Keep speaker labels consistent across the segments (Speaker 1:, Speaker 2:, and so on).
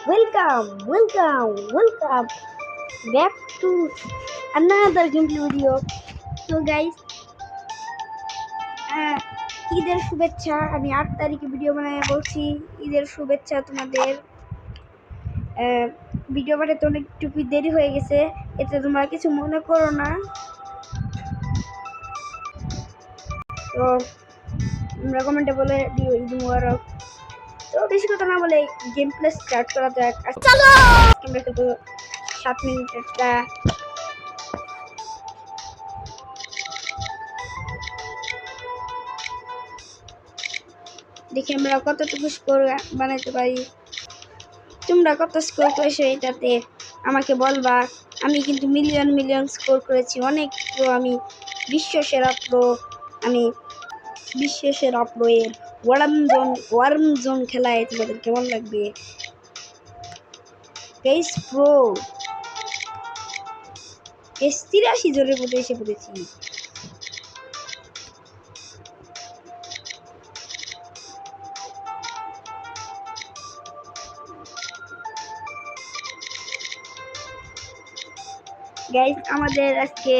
Speaker 1: welcome back to another gameplay video. So guys, ঈদের শুভেচ্ছা। আমি 8 তারিখে ভিডিও বানায় বলছি ঈদের শুভেচ্ছা তোমাদের। ভিডিও বানাতে অনেকটুকু দেরি হয়ে গেছে, এতে তোমরা কিছু মনে করো না। তো তোমরা কমেন্টে বলে দিও ঈদ মুবারক। তো বেশি কথা না বলে গেম প্লে স্টার্ট করা যাক। চলো আমরা তো 7 মিনিটটা দেখি আমরা কতটুকু স্কোর বানাতে পারি। তোমরা কত স্কোর করেছো এটাতে আমাকে বলবা। আমি কিন্তু মিলিয়ন স্কোর করেছি, অনেক প্রো। আমি বিশ্বসেরা প্রো। আমি বিশ্বসেরা প্রো এর ওয়ার্ম জোন খেলায় তোমাদের কেমন লাগবে গাইস? প্রো 83 জনের মধ্যে এসে পড়েছি। গাইস আমাদের আজকে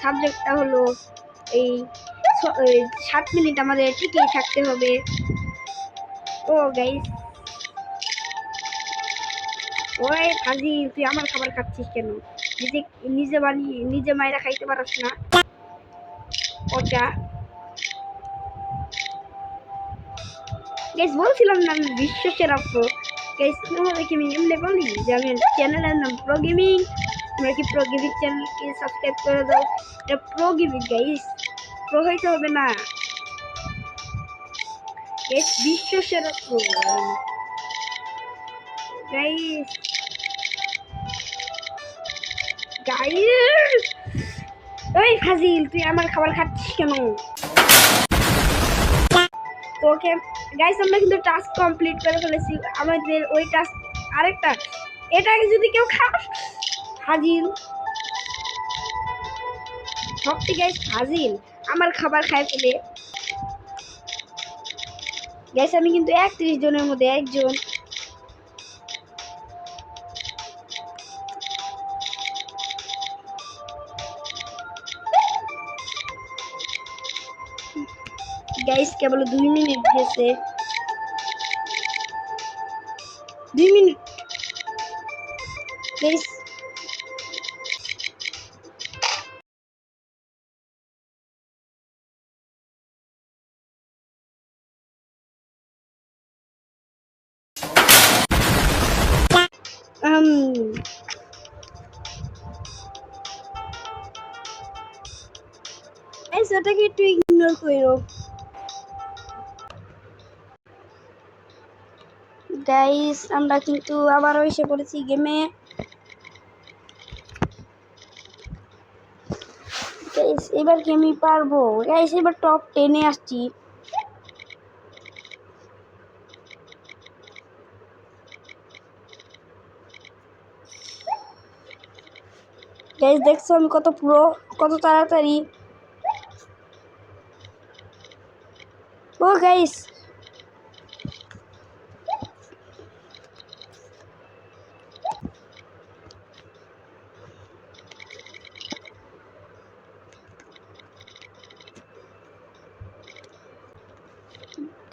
Speaker 1: সাবজেক্টটা হলো এই 7 মিনিট আমাদের ঠিকই থাকতে হবে। ও গাইস, ওই কাজী তুই আমার খাবার খাচ্ছিস কেন? নিজে বানিয়ে নিজে মায়েরা খাইতে পারস না? ওটা গাইস বলছিলাম না আমি বিশ্বসেরা প্রো। গাইস তোমাদের কি আমি এমনি বলি যে আমি চ্যানেলের নাম প্রো গেমিং। তোমরা কি প্রো গেমিং চ্যানেলকে সাবস্ক্রাইব করে দাও। এটা প্রো গেমিং গাইস, প্রো হইতে হবে না গাইস, বিশ্বসেরা প্রো গাইস। গাইস ওই ফাজিল তুই আমার খাবার খাচ্ছিস কেন? তোকে গাইস আমরা কিন্তু টাস্ক কমপ্লিট করে ফেলেছি। আমাদের ওই টাস্ক আরেকটা, এটাকে যদি কেউ খাস ফাজিল সত্যি গাইস, ফাজিল আমার খাবার খাই ফেলে। গাইস আমি কিন্তু 31 জনের মধ্যে একজন। গাইস কেবল 2 মিনিট গেছে, 2 মিনিট গাইস। গাইস ওটাকে একটু ইগনোর করো। গাইস আমরা কিন্তু আবারও এসে পড়েছি গেমে। গাইস এবার কি আমি পারবো? গাইস এবার টপ 10 এ আসছি। গাইস দেখছো আমি কত প্রো, কত তাড়াতাড়ি। ও গাইস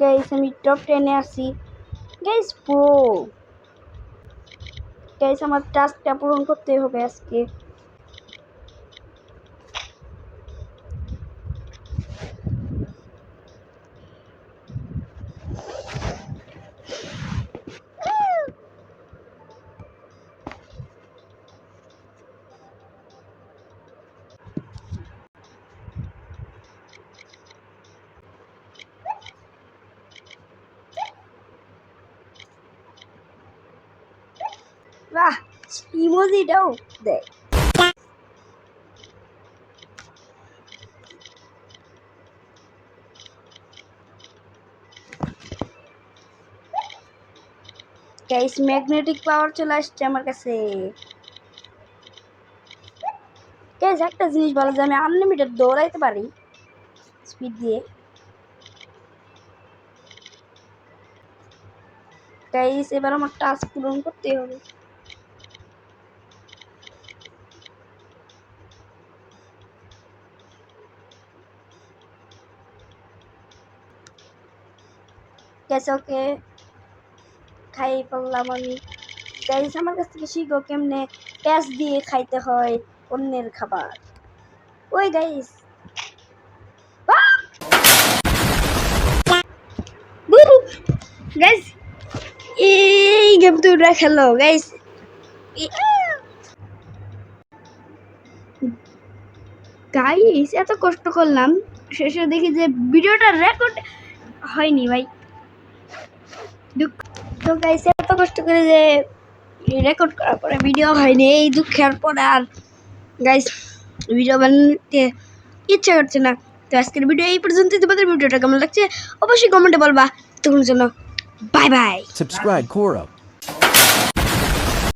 Speaker 1: গাইস আমি টপ 10 এ আসি। Guys pro. গাইস আমার টাস্কটা পূরণ করতে হবে আজকে। বাহ ইমোজিটাও দেয়। গাইস ম্যাগনেটিক পাওয়ার চলে আসছে আমার কাছে। গাইস একটা জিনিস ভালো যে আমি আনলিমিটেড দৌড়াইতে পারি স্পিড দিয়ে। গাইস এবার আমার টাস্ক পূরণ করতে হবে। গাইস ওকে খাই ফেললাম আমি। গাইস আমার কাছ থেকে শিখো কেমনে প্যাঁচ দিয়ে খাইতে হয় অন্যের খাবার। ওই গাইস গাইস এই গেম তোমরা খেলো গাইস। গাইস এত কষ্ট করলাম, শেষে দেখি যে ভিডিওটা রেকর্ড হয়নি ভাই। তো গাইস এত কষ্ট করে যে রেকর্ড করার পরে ভিডিও হয়নি, এই দুঃখের পরে আর গাইস ভিডিও বানাতে ইচ্ছা করছে না। তো আজকের ভিডিও এই পর্যন্ত। তোমাদের ভিডিওটা কেমন লাগছে অবশ্যই কমেন্টে বলবা। তখন জন্য বাই বাই।
Speaker 2: Subscribe Quora.